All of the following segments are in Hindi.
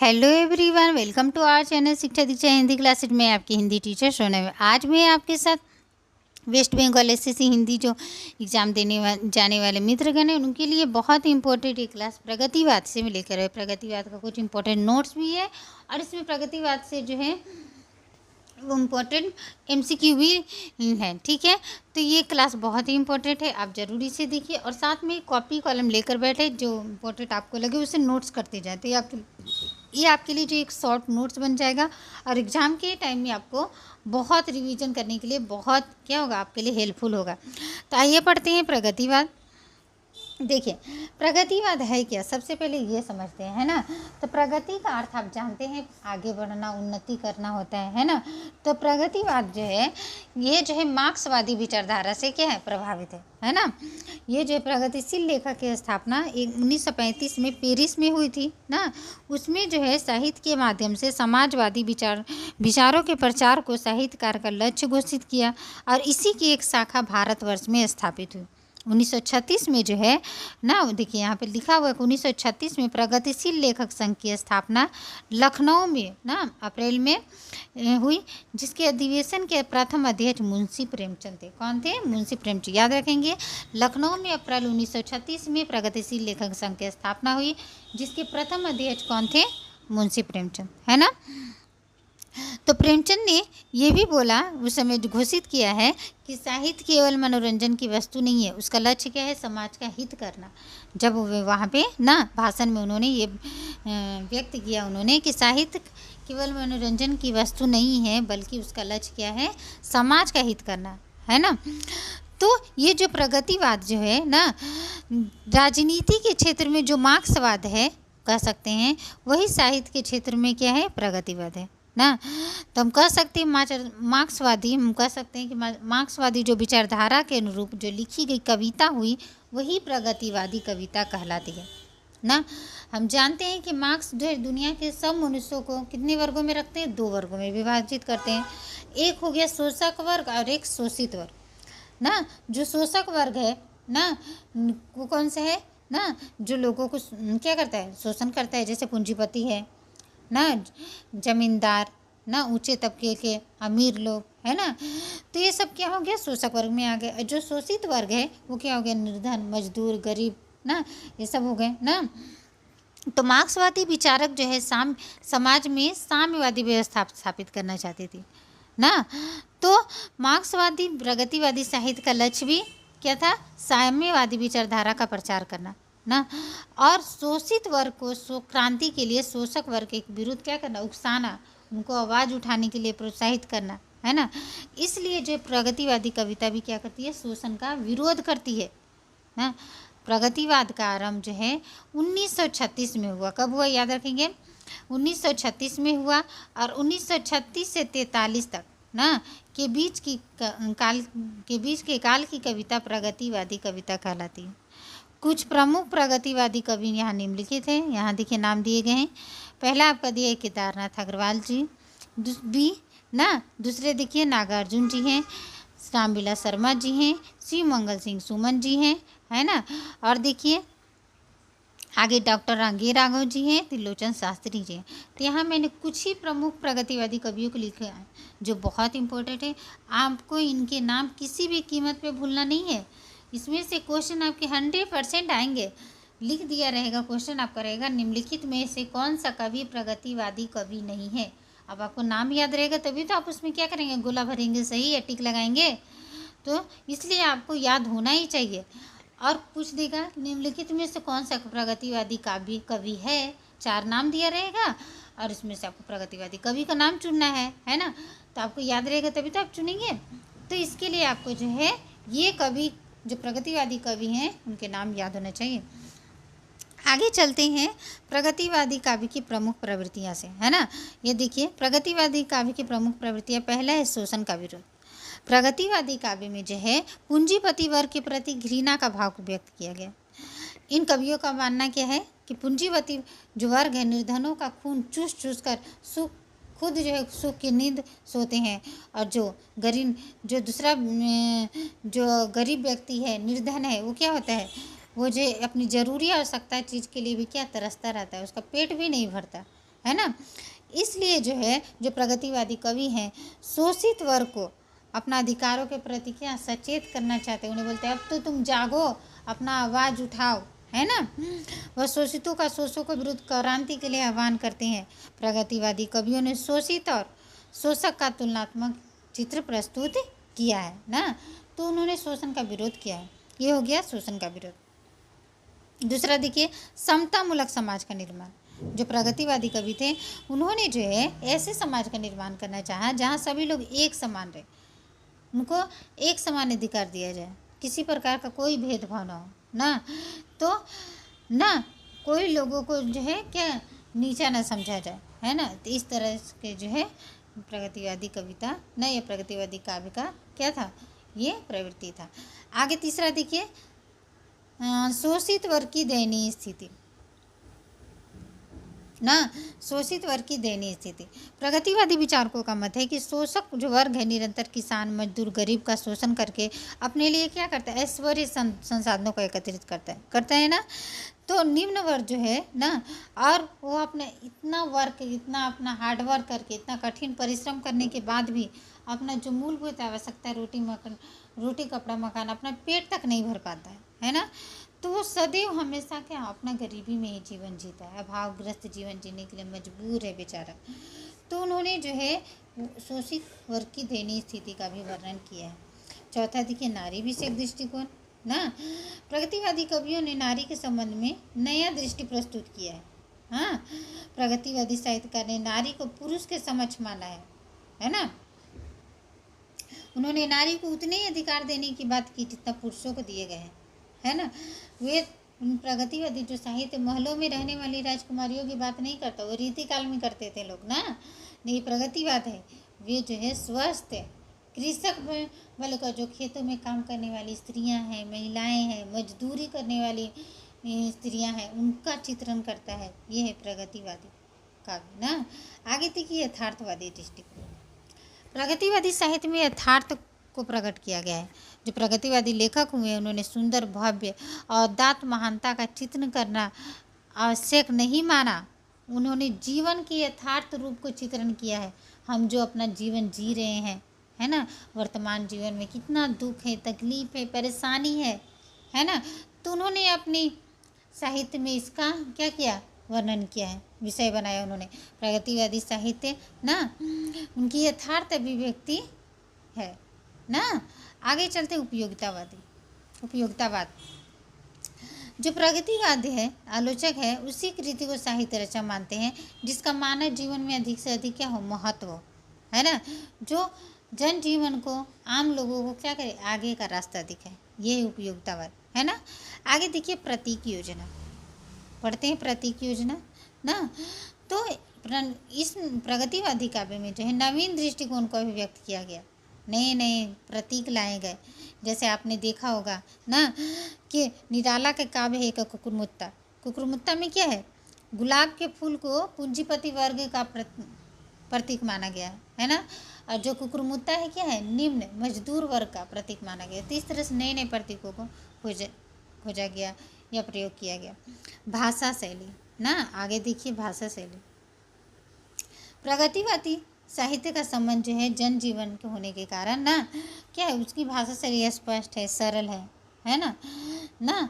Hello everyone, welcome to our channel Shiksha Diksha Hindi classes में आपकी हिंदी टीचर सोनम। आज मैं आपके साथ वेस्ट बंगाल एसएससी हिंदी जो एग्ज़ाम जाने वाले मित्रगण हैं उनके लिए बहुत ही इंपॉर्टेंट ये क्लास प्रगतिवाद से मैं लेकर आए। प्रगतिवाद का कुछ इंपॉर्टेंट नोट्स भी है और इसमें प्रगतिवाद से जो है वो इम्पोर्टेंट एमसीक्यू भी है। ठीक है, तो ये क्लास बहुत ही इंपॉर्टेंट है, आप ज़रूरी से देखिए और साथ में कॉपी कॉलम लेकर बैठे, जो इम्पोर्टेंट आपको लगे उसे नोट्स करते जाते हैं। ये आपके लिए जो एक शॉर्ट नोट्स बन जाएगा और एग्ज़ाम के टाइम में आपको बहुत रिवीजन करने के लिए बहुत क्या होगा, आपके लिए हेल्पफुल होगा। तो आइए पढ़ते हैं प्रगतिवाद। देखिए, प्रगतिवाद है क्या, सबसे पहले ये समझते हैं, है ना। तो प्रगति का अर्थ आप जानते हैं, आगे बढ़ना, उन्नति करना होता है ना। तो प्रगतिवाद जो है ये जो है मार्क्सवादी विचारधारा से क्या है, प्रभावित है ना। ये जो प्रगतिशील लेखक की स्थापना 1935 में पेरिस में हुई थी ना। उसमें जो है साहित्य के माध्यम से समाजवादी विचारों के प्रचार को साहित्यकार का लक्ष्य घोषित किया और इसी की एक शाखा भारतवर्ष में स्थापित हुई 1936 में जो है ना। देखिए यहाँ पे लिखा हुआ है 1936 में प्रगतिशील लेखक संघ की स्थापना लखनऊ में ना अप्रैल में हुई, जिसके अधिवेशन के प्रथम अध्यक्ष मुंशी प्रेमचंद थे। कौन थे? मुंशी प्रेमचंद, याद रखेंगे। लखनऊ में अप्रैल 1936 में प्रगतिशील लेखक संघ की स्थापना हुई, जिसके प्रथम अध्यक्ष कौन थे? मुंशी प्रेमचंद, है ना। तो प्रेमचंद ने ये भी बोला, उस समय घोषित किया है कि साहित्य केवल मनोरंजन की वस्तु नहीं है, उसका लक्ष्य क्या है? समाज का हित करना। जब वहाँ पे ना भाषण में उन्होंने ये व्यक्त किया उन्होंने कि साहित्य केवल मनोरंजन की वस्तु नहीं है, बल्कि उसका लक्ष्य क्या है? समाज का हित करना, है ना। तो ये जो प्रगतिवाद जो है ना, राजनीति के क्षेत्र में जो मार्क्सवाद है कह सकते हैं, वही साहित्य के क्षेत्र में क्या है? प्रगतिवाद है ना। तो हम कह सकते हैं हम कह सकते हैं कि मार्क्सवादी जो विचारधारा के अनुरूप जो लिखी गई कविता हुई वही प्रगतिवादी कविता कहलाती है ना। हम जानते हैं कि मार्क्स जो है दुनिया के सब मनुष्यों को कितने वर्गों में रखते हैं? 2 वर्गों में विभाजित करते हैं। एक हो गया शोषक वर्ग और एक शोषित वर्ग ना। जो शोषक वर्ग है ना, वो कौन सा है ना? जो लोगों को क्या करता है? शोषण करता है, जैसे पूंजीपति है ना, जमींदार ना, ऊंचे तबके के अमीर लोग, है ना। तो ये सब क्या हो गया? शोषक वर्ग में आ गए। जो शोषित वर्ग है वो क्या हो गया? निर्धन, मजदूर, गरीब ना, ये सब हो गए ना। तो मार्क्सवादी विचारक जो है समाज में साम्यवादी व्यवस्था स्थापित करना चाहते थे ना। तो मार्क्सवादी प्रगतिवादी साहित्य का लक्ष्य भी क्या था? साम्यवादी विचारधारा का प्रचार करना ना, और शोषित वर्ग को क्रांति के लिए शोषक वर्ग के विरुद्ध क्या करना? उकसाना, उनको आवाज़ उठाने के लिए प्रोत्साहित करना, है ना। इसलिए जो प्रगतिवादी कविता भी क्या करती है? शोषण का विरोध करती है ना। प्रगतिवाद का आरंभ जो है 1936 में हुआ। कब हुआ? याद रखेंगे, 1936 में हुआ और 1936 से 43 तक ना के बीच के काल की कविता प्रगतिवादी कविता कहलाती है। कुछ प्रमुख प्रगतिवादी कवि यहाँ निम्नलिखित हैं, यहाँ देखिए नाम दिए गए हैं। पहला आपका दिया है केदारनाथ अग्रवाल जी भी ना। दूसरे देखिए नागार्जुन जी हैं, रामविलास शर्मा जी हैं, शिव मंगल सिंह सुमन जी हैं, है ना। और देखिए आगे डॉक्टर रांगे राघव जी हैं, त्रिलोचन शास्त्री जी हैं। तो यहाँ मैंने कुछ ही प्रमुख प्रगतिवादी कवियों को लिखा है जो बहुत इंपॉर्टेंट है। आपको इनके नाम किसी भी कीमत पे भूलना नहीं है। इसमें से क्वेश्चन आपके 100% आएंगे। लिख दिया रहेगा, क्वेश्चन आपका रहेगा निम्नलिखित में से कौन सा कवि प्रगतिवादी कवि नहीं है। अब आपको नाम याद रहेगा तभी तो आप उसमें क्या करेंगे? गोला भरेंगे, सही या टिक लगाएंगे। तो इसलिए आपको याद होना ही चाहिए। और पूछ देगा निम्नलिखित में से कौन सा प्रगतिवादी कवि है, 4 नाम दिया रहेगा और इसमें से आपको प्रगतिवादी कवि का नाम चुनना है ना। तो आपको याद रहेगा तभी तो आप चुनेंगे। तो इसके लिए आपको जो है ये कवि जो प्रगतिवादी कवि हैं उनके नाम याद होना चाहिए। आगे चलते हैं प्रगतिवादी काव्य की प्रमुख प्रवृत्तियाँ से, है ना। ये देखिए प्रगतिवादी काव्य की प्रमुख प्रवृत्तियाँ, पहला है शोषण का विरोध। प्रगतिवादी काव्य में जो है पूंजीपति वर्ग के प्रति घृणा का भाव व्यक्त किया गया। इन कवियों का मानना क्या है कि पूंजीपति जो वर्ग है निर्धनों का खून चूस चूस कर खुद जो है सुख की नींद सोते हैं, और जो गरीब व्यक्ति है, निर्धन है, वो क्या होता है? वो जो अपनी ज़रूरी आवश्यकता चीज़ के लिए भी क्या तरसता रहता है, उसका पेट भी नहीं भरता, है ना। इसलिए जो है जो प्रगतिवादी कवि हैं शोषित वर्ग को अपना अधिकारों के प्रति क्या सचेत करना चाहते हैं। उन्हें बोलते हैं अब तो तुम जागो, अपना आवाज़ उठाओ, है ना। वह शोषितों का शोषों के विरुद्ध क्रांति के लिए आह्वान करते हैं। प्रगतिवादी कवियों ने शोषित और शोषक का तुलनात्मक चित्र प्रस्तुत किया है ना। तो उन्होंने शोषण का विरोध किया है, ये हो गया शोषण का विरोध। दूसरा देखिए समतामूलक समाज का निर्माण। जो प्रगतिवादी कवि थे उन्होंने जो है ऐसे समाज का निर्माण करना चाहा जहाँ सभी लोग एक समान रहे, उनको एक समान अधिकार दिया जाए, किसी प्रकार का कोई भेदभाव ना हो ना, तो ना कोई लोगों को जो है क्या नीचा ना समझा जाए, है ना। तो इस तरह के जो है प्रगतिवादी कविता ना या प्रगतिवादी काव्य का क्या था, ये प्रवृत्ति था। आगे तीसरा देखिए शोषित वर्ग की दयनीय स्थिति ना, शोषित वर्ग की दयनीय स्थिति। प्रगतिवादी विचारकों का मत है कि शोषक जो वर्ग है निरंतर किसान मजदूर गरीब का शोषण करके अपने लिए क्या करता है, ऐश्वर्य संसाधनों को एकत्रित करता है ना। तो निम्न वर्ग जो है ना, और वो अपने इतना अपना हार्ड वर्क करके इतना कठिन परिश्रम करने के बाद भी अपना जो मूलभूत आवश्यकता है रोटी कपड़ा मकान अपना पेट तक नहीं भर पाता है ना। तो वो सदैव हमेशा क्या अपना गरीबी में ही जीवन जीता है, अभावग्रस्त जीवन जीने के लिए मजबूर है बेचारा। तो उन्होंने जो है शोषित वर्ग की दयनीय स्थिति का भी वर्णन किया है। चौथा देखिए नारी विषयक दृष्टिकोण ना। प्रगतिवादी कवियों ने नारी के संबंध में नया दृष्टि प्रस्तुत किया है। हाँ, प्रगतिवादी साहित्यकार ने नारी को पुरुष के समक्ष माना है ना। उन्होंने नारी को उतने ही अधिकार देने की बात की जितना पुरुषों को दिए गए हैं, है ना। वे प्रगतिवादी जो साहित्य महलों में रहने वाली राजकुमारियों की बात नहीं करता, वो रीति काल में करते थे लोग ना। नहीं, प्रगतिवाद है वे जो है स्वस्थ कृषक वाले का जो खेतों में काम करने वाली स्त्रियां हैं, महिलाएं हैं, मजदूरी करने वाली स्त्रियां हैं, उनका चित्रण करता है। ये है प्रगतिवादी काव्य ना। आगे देखिए यथार्थवादी दृष्टिकोण। प्रगतिवादी साहित्य में यथार्थ को प्रकट किया गया है। जो प्रगतिवादी लेखक हुए उन्होंने सुंदर भव्य और दात महानता का चित्रण करना आवश्यक नहीं माना। उन्होंने जीवन के यथार्थ रूप को चित्रण किया है। हम जो अपना जीवन जी रहे हैं, है ना, वर्तमान जीवन में कितना दुख है, तकलीफ है, परेशानी है ना। तो उन्होंने अपनी साहित्य में इसका क्या किया, वर्णन किया है, विषय बनाया उन्होंने। प्रगतिवादी साहित्य ना उनकी यथार्थ अभिव्यक्ति है ना। आगे चलते उपयोगितावाद। जो प्रगतिवादी है आलोचक है उसी कृति को साहित्य रचना मानते हैं जिसका मानव जीवन में अधिक से अधिक क्या हो, महत्व हो, है ना। जो जन जीवन को आम लोगों को क्या करे, आगे का रास्ता दिखाए, ये उपयोगितावाद है ना। आगे देखिए प्रतीक योजना, पढ़ते हैं प्रतीक योजना ना। तो इस प्रगतिवादी काव्य में जो है नवीन दृष्टिकोण को अभिव्यक्त किया गया, नए प्रतीक लाए गए। जैसे आपने देखा होगा ना कि निराला के काव्य है एक कुकुरमुत्ता में क्या है, गुलाब के फूल को पूंजीपति वर्ग का प्रतीक माना गया है ना। और जो कुकुरमुत्ता है क्या है, निम्न मजदूर वर्ग का प्रतीक माना गया। तो इस तरह से नए प्रतीकों को खोजा गया या प्रयोग किया गया। भाषा शैली ना, आगे देखिए भाषा शैली। प्रगतिवादी साहित्य का संबंध जो है जनजीवन के होने के कारण ना क्या है, उसकी भाषा शैली स्पष्ट है, सरल है ना।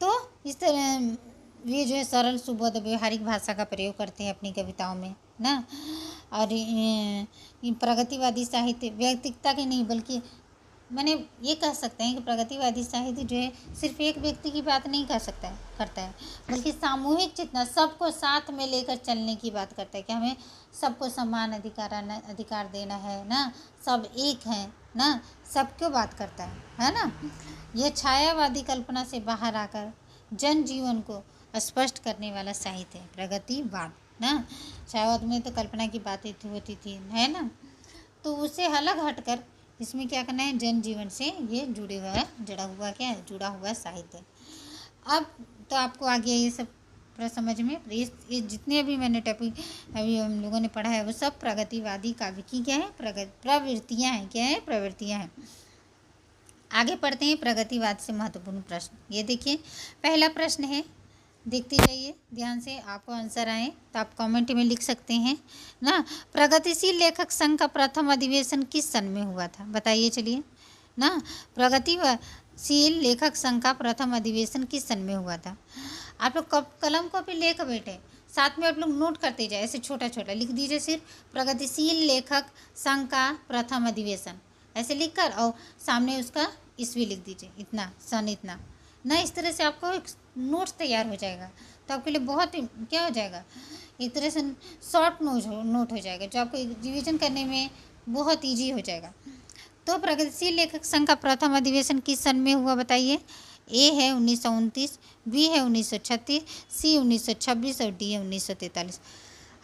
तो इस तरह ये जो है सरल सुबोध व्यवहारिक भाषा का प्रयोग करते हैं अपनी कविताओं में ना। और प्रगतिवादी साहित्य व्यक्तिगता के नहीं बल्कि मैंने ये कह सकते हैं कि प्रगतिवादी साहित्य जो है सिर्फ एक व्यक्ति की बात नहीं करता है बल्कि सामूहिक चेतना, सबको साथ में लेकर चलने की बात करता है कि हमें सबको समान अधिकार देना है ना, सब एक हैं ना, सबको बात करता है ना। यह छायावादी कल्पना से बाहर आकर जनजीवन को स्पष्ट करने वाला साहित्य है प्रगतिवाद ना। छायावाद में तो कल्पना की बातें होती थी है ना, तो उससे अलग हटकर इसमें क्या करना है, जनजीवन से ये जुड़ा हुआ साहित्य। अब तो आपको आ गया ये सब समझ में। ये जितने भी मैंने टॉपिक अभी हम लोगों ने पढ़ा है वो सब प्रगतिवादी काव्य की क्या है, प्रवृत्तियाँ हैं। क्या है, प्रवृत्तियाँ हैं। आगे पढ़ते हैं प्रगतिवाद से महत्वपूर्ण प्रश्न। ये देखिए पहला प्रश्न है देखते जाइए ध्यान से, आपको आंसर आए तो आप कमेंट में लिख सकते हैं ना। प्रगतिशील लेखक संघ का प्रथम अधिवेशन किस सन में हुआ था, बताइए चलिए ना। प्रगतिशील लेखक संघ का प्रथम अधिवेशन किस सन में हुआ था। आप लोग कलम कॉपी लेकर बैठे, साथ में आप लोग नोट करते जाए, ऐसे छोटा छोटा लिख दीजिए सिर्फ प्रगतिशील लेखक संघ का प्रथम अधिवेशन ऐसे लिख कर, और सामने उसका ईस्वी लिख दीजिए, इतना सन इतना ना। इस तरह से आपको एक नोट्स तैयार हो जाएगा, तो आपके लिए बहुत क्या हो जाएगा, एक तरह से शॉर्ट नोट हो जाएगा, जो आपको रिवीजन करने में बहुत ईजी हो जाएगा। तो प्रगतिशील लेखक संघ का प्रथम अधिवेशन किस सन में हुआ, बताइए। ए है 1929, बी है 1936, सी 1926 और डी है 1943।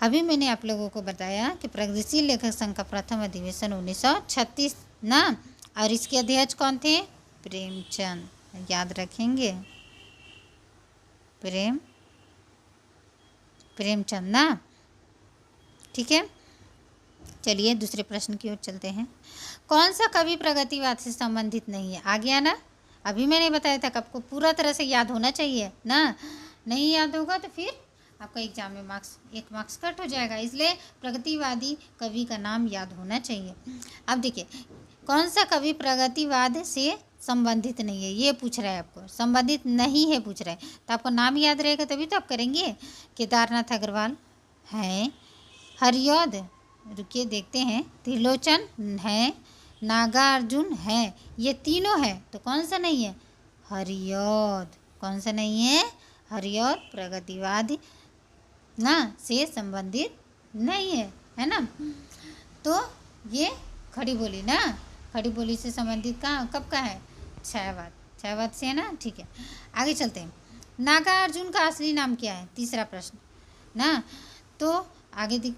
अभी मैंने आप लोगों को बताया कि प्रगतिशील लेखक संघ का प्रथम अधिवेशन 1936 ना, और इसके अध्यक्ष कौन थे, प्रेमचंद, याद रखेंगे, प्रेमचंद ना, ठीक है। चलिए दूसरे प्रश्न की ओर चलते हैं। कौन सा कवि प्रगतिवाद से संबंधित नहीं है, आ गया ना। अभी मैंने बताया था कि आपको पूरा तरह से याद होना चाहिए ना, नहीं याद होगा तो फिर आपका एग्जाम में एक मार्क्स कट हो जाएगा, इसलिए प्रगतिवादी कवि का नाम याद होना चाहिए। अब देखिए कौन सा कवि प्रगतिवाद से संबंधित नहीं है, ये पूछ रहा है आपको, संबंधित नहीं है पूछ रहा है, तो आपको नाम याद रहेगा तभी तो आप करेंगे। केदारनाथ अग्रवाल हैं, हरिऔध, रुकिए देखते हैं, त्रिलोचन है, नागार्जुन है, ये तीनों है, तो कौन सा नहीं है, हरिऔध। कौन सा नहीं है, हरिऔध प्रगतिवाद ना से संबंधित नहीं है ना। तो ये खड़ी बोली ना, खड़ी बोली से संबंधित कब का है, छायावाद से है ना, ठीक है। आगे चलते हैं, नागार्जुन का असली नाम क्या है, तीसरा प्रश्न ना। तो आगे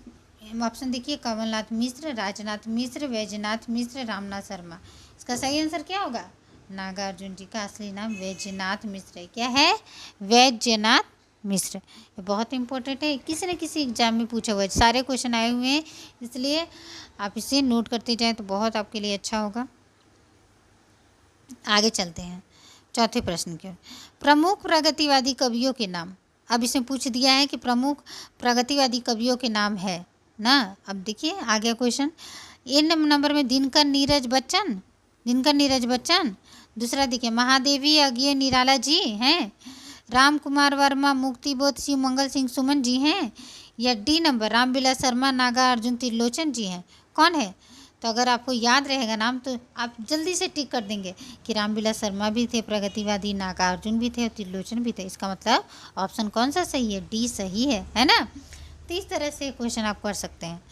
ऑप्शन देखिए, कमलनाथ मिश्र, राजनाथ मिश्र, वैजनाथ मिश्र, रामनाथ शर्मा। इसका सही आंसर क्या होगा, नागार्जुन जी का असली नाम वैजनाथ मिश्र है। क्या है, वैजनाथ मिश्र। ये बहुत इंपॉर्टेंट है, किसी न किसी एग्जाम में पूछा हुआ है, सारे क्वेश्चन आए हुए हैं, इसलिए आप इसे नोट करते जाएं तो बहुत आपके लिए अच्छा होगा। आगे चलते हैं चौथे प्रश्न की ओर। प्रमुख प्रगतिवादी कवियों के नाम। अब इसमें पूछ दिया है कि प्रमुख प्रगतिवादी कवियों के नाम है ना। अब देखिए आ गया क्वेश्चन। ए नंबर में दिनकर नीरज बच्चन। दूसरा देखिए महादेवी अज्ञे निराला जी हैं, राम कुमार वर्मा, मुक्तिबोध, शिव मंगल सिंह सुमन जी हैं, या डी नंबर रामविलास शर्मा, नागार्जुन, त्रिलोचन जी हैं, कौन है। तो अगर आपको याद रहेगा नाम तो आप जल्दी से टिक कर देंगे कि रामविलास शर्मा भी थे प्रगतिवादी, नागार्जुन भी थे और त्रिलोचन भी थे। इसका मतलब ऑप्शन कौन सा सही है, डी सही है ना। तो इस तरह से क्वेश्चन आप कर सकते हैं।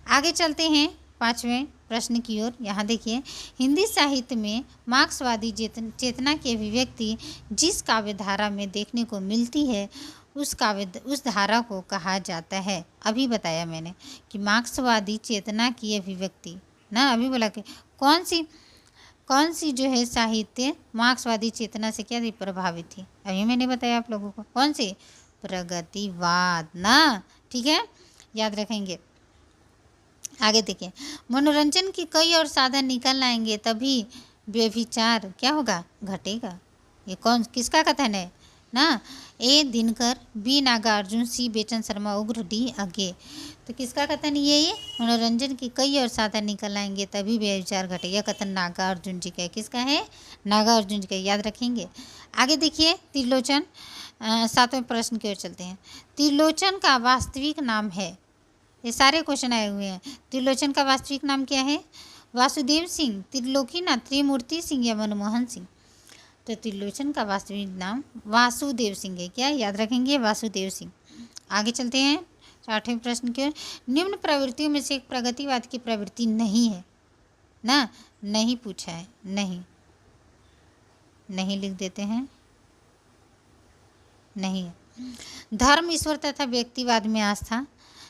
आगे चलते हैं पांचवें प्रश्न की ओर। यहाँ देखिए, हिंदी साहित्य में मार्क्सवादी चेतना की अभिव्यक्ति जिस काव्य धारा में देखने को मिलती है उस धारा को कहा जाता है। अभी बताया मैंने कि मार्क्सवादी चेतना की अभिव्यक्ति ना, अभी बोला कि कौन सी जो है साहित्य मार्क्सवादी चेतना से क्या प्रभावित थी। अभी मैंने बताया आप लोगों को, कौन सी, प्रगतिवाद ना, ठीक है, याद रखेंगे। आगे देखिए, मनोरंजन की कई और साधन निकल आएंगे तभी व्यभिचार क्या होगा, घटेगा। ये किसका कथन है ना, ए दिनकर, बी नागार्जुन, सी बेचन शर्मा उग्र, डी अज्ञे। तो किसका कथन ये मनोरंजन की कई और साधन निकल आएंगे तभी व्यभिचार घटे, यह कथन नागार्जुन जी का है। किसका है, नागार्जुन जी का, याद रखेंगे। आगे देखिए त्रिलोचन, सातवें प्रश्न की ओर चलते हैं। त्रिलोचन का वास्तविक नाम है, ये सारे क्वेश्चन आए हुए हैं। त्रिलोचन का वास्तविक नाम क्या है, वासुदेव सिंह, त्रिलोकीनाथ, त्रिमूर्ति सिंह या मनमोहन सिंह। तो त्रिलोचन का वास्तविक नाम वासुदेव सिंह है, क्या याद रखेंगे, वासुदेव सिंह। आगे चलते हैं आठवें प्रश्न की ओर। निम्न प्रवृत्तियों में से एक प्रगतिवाद की प्रवृत्ति नहीं है ना, नहीं पूछा है, नहीं लिख देते हैं, नहीं है। धर्म, ईश्वर तथा व्यक्तिवाद में आस्था,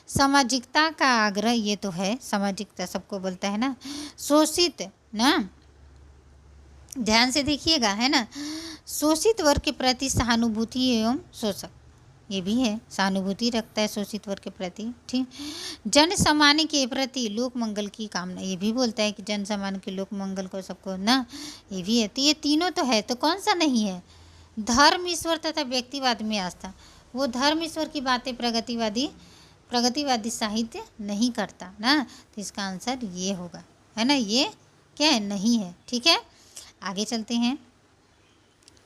सामाजिकता का आग्रह, ये तो है, सामाजिकता सबको बोलता है ना। शोषित ना, ध्यान से देखिएगा है ना, शोषित वर्ग के प्रति सहानुभूति एवं शोषक, ये भी है, सहानुभूति रखता है शोषित वर्ग के प्रति, ठीक। जन सामान्य के प्रति लोक मंगल की कामना, ये भी बोलता है कि जन सामान्य के लोक मंगल को सबको ना, ये भी है। तो ये तीनों तो है, तो कौन सा नहीं है, धर्म, ईश्वर तथा व्यक्तिवाद में आस्था। वो धर्म ईश्वर की बातें प्रगतिवादी साहित्य नहीं करता ना, तो इसका आंसर ये होगा, है ना, ये क्या है, नहीं है। ठीक है, आगे चलते हैं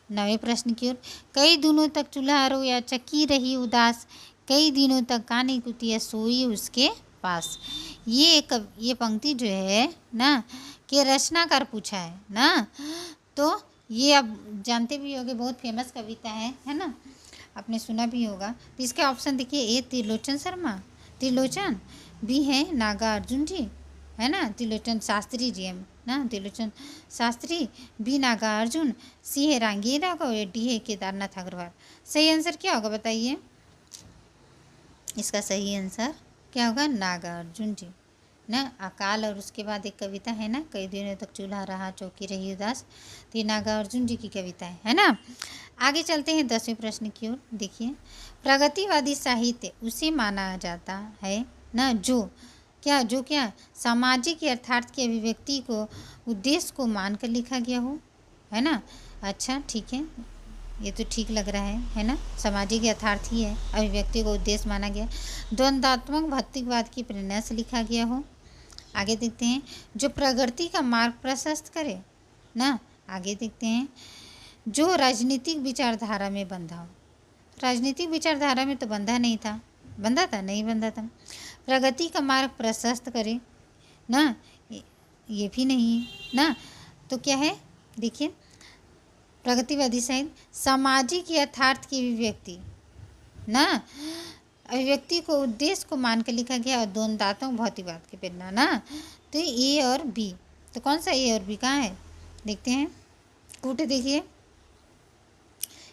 9वें प्रश्न की ओर। कई दिनों तक चूल्हा रोया चक्की रही उदास, कई दिनों तक कानी कुतिया सोई उसके पास। ये पंक्ति जो है ना, कि रचनाकार पूछा है ना, तो ये आप जानते भी होंगे, बहुत फेमस कविता है ना, आपने सुना भी होगा। तो इसके ऑप्शन देखिए, ए त्रिलोचन शर्मा, त्रिलोचन, बी है नागार्जुन जी, है ना, त्रिलोचन शास्त्री जी है ना, त्रिलोचन शास्त्री, बी नागार्जुन, सी है रांगी राघव, डी है केदारनाथ अग्रवाल। सही आंसर क्या होगा बताइए? इसका सही आंसर क्या होगा? नागार्जुन जी ना। अकाल और उसके बाद एक कविता है ना, कई दिनों तक चूल्हा रहा चौकी रही उदास, तो ये नागार्जुन जी की कविता है ना। आगे चलते हैं 10वें प्रश्न की ओर। देखिए, प्रगतिवादी साहित्य उसे माना जाता है ना जो क्या सामाजिक यथार्थ की अभिव्यक्ति को उद्देश्य को मानकर लिखा गया हो, है ना। अच्छा ठीक है, ये तो ठीक लग रहा है ना, सामाजिक यथार्थ ही है, अभिव्यक्ति को उद्देश्य माना गया, द्वंद्वात्मक भौतिकवाद की प्रेरणा से लिखा गया हो। आगे देखते हैं, जो प्रगति का मार्ग प्रशस्त करे ना। आगे देखते हैं, जो राजनीतिक विचारधारा में बंधा हो। राजनीतिक विचारधारा में तो बंधा नहीं था, बंधा था नहीं बंधा था। प्रगति का मार्ग प्रशस्त करे ना, ये भी नहीं ना, तो क्या है देखिए, प्रगतिवादी साहित्य सामाजिक यथार्थ की अभिव्यक्ति ना, अभिव्यक्ति को उद्देश्य को मानकर लिखा गया, और द्वंद्वात्मक भौतिकवाद की प्रेरणा ना। तो ए और बी, तो कौन सा ए और बी कहाँ है देखते हैं, कूट देखिए,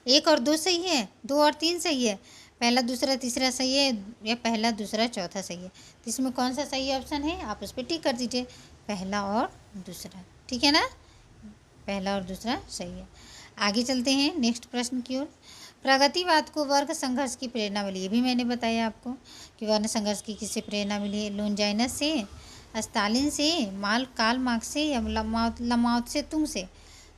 1 और 2 सही है, 2 और 3 सही है, पहला दूसरा तीसरा सही है, या पहला दूसरा चौथा सही है। तो इसमें कौन सा सही ऑप्शन है, आप उस पर टिक कर दीजिए, पहला और दूसरा, ठीक है ना, पहला और दूसरा सही है। आगे चलते हैं नेक्स्ट प्रश्न की ओर। प्रगतिवाद को वर्ग संघर्ष की प्रेरणा मिली, ये भी मैंने बताया आपको कि वर्ण संघर्ष की किससे प्रेरणा मिली है, लोनजाइनस से, स्टालिन से, कार्ल मार्क्स से, या लामाओ से, तुम से।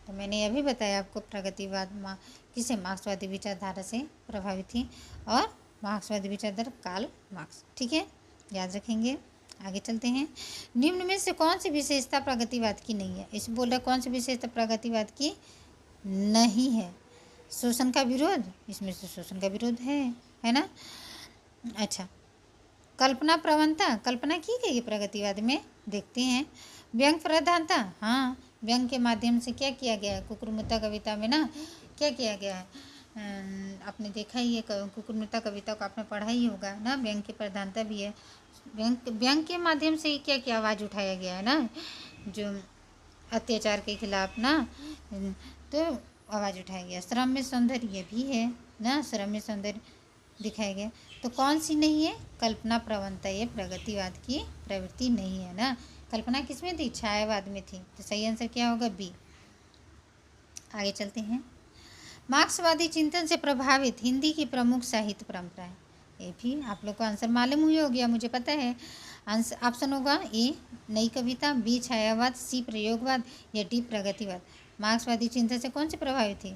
तो मैंने यह भी बताया आपको, प्रगतिवाद किसे मार्क्सवादी विचारधारा से प्रभावित थी, और मार्क्सवादी विचारधारा कार्ल मार्क्स, ठीक है, याद रखेंगे। आगे चलते हैं, निम्न में से कौन सी विशेषता प्रगतिवाद की नहीं है, इस बोल रहा कौन सी विशेषता प्रगतिवाद की नहीं है। शोषण का विरोध, इसमें से शोषण का विरोध है ना। अच्छा, कल्पना प्रवणता, कल्पना की गई प्रगतिवाद में, देखते हैं। व्यंग प्रधानता, हाँ, व्यंग के माध्यम से क्या किया गया है, कुकुरमुत्ता कविता में ना क्या किया गया है, आपने देखा ही है, कुकुरमुत्ता कविता को आपने पढ़ा ही होगा ना, व्यंग की प्रधानता भी है, व्यंग के माध्यम से क्या क्या आवाज़ उठाया गया है ना, जो अत्याचार के खिलाफ ना, तो आवाज़ उठाया गया। श्रम में सौंदर्य भी है ना, श्रम में सौंदर्य दिखाया गया। तो कौन सी नहीं है, कल्पना प्रवणता, ये प्रगतिवाद की प्रवृत्ति नहीं है ना। कल्पना किस में थी, छायावाद में थी, तो सही आंसर क्या होगा, बी। आगे चलते हैं, मार्क्सवादी चिंतन से प्रभावित हिंदी की प्रमुख साहित्य परंपराएं, ये भी आप लोग को आंसर मालूम हुई हो गया, मुझे पता है। आंसर ऑप्शन होगा ए नई कविता, बी छायावाद, सी प्रयोगवाद, या डी प्रगतिवाद। मार्क्सवादी चिंतन से कौन से प्रभावित थी,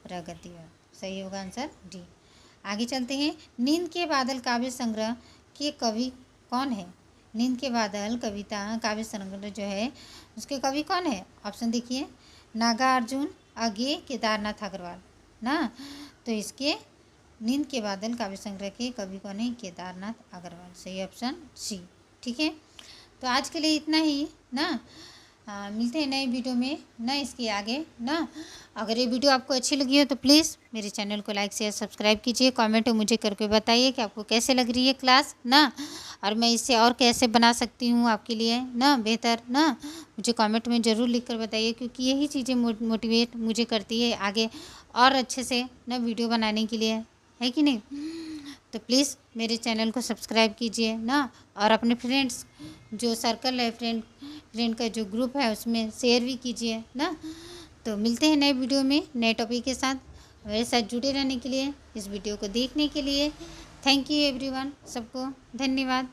प्रगतिवाद, सही होगा आंसर डी। आगे चलते हैं, नींद के बादल काव्य संग्रह के कवि कौन है। नींद के बादल कविता काव्य संग्रह जो है उसके कवि कौन है, ऑप्शन देखिए, नागार्जुन, अज्ञे, केदारनाथ अग्रवाल ना। तो इसके नींद के बादल काव्य संग्रह के कवि कौन है, केदारनाथ अग्रवाल, सही ऑप्शन सी, ठीक है। तो आज के लिए इतना ही ना, मिलते हैं नए वीडियो में ना, इसके आगे ना। अगर ये वीडियो आपको अच्छी लगी हो तो प्लीज़ मेरे चैनल को लाइक शेयर सब्सक्राइब कीजिए, कमेंट मुझे करके बताइए कि आपको कैसे लग रही है क्लास ना, और मैं इससे और कैसे बना सकती हूँ आपके लिए ना बेहतर ना, मुझे कमेंट में ज़रूर लिख कर बताइए, क्योंकि यही चीज़ें मोटिवेट मुझे करती है आगे और अच्छे से ना वीडियो बनाने के लिए, है कि नहीं। तो प्लीज़ मेरे चैनल को सब्सक्राइब कीजिए ना, और अपने फ्रेंड्स जो सर्कल है, फ्रेंड का जो ग्रुप है उसमें शेयर भी कीजिए ना। तो मिलते हैं नए वीडियो में नए टॉपिक के साथ, मेरे साथ जुड़े रहने के लिए, इस वीडियो को देखने के लिए थैंक यू एवरीवन, सबको धन्यवाद।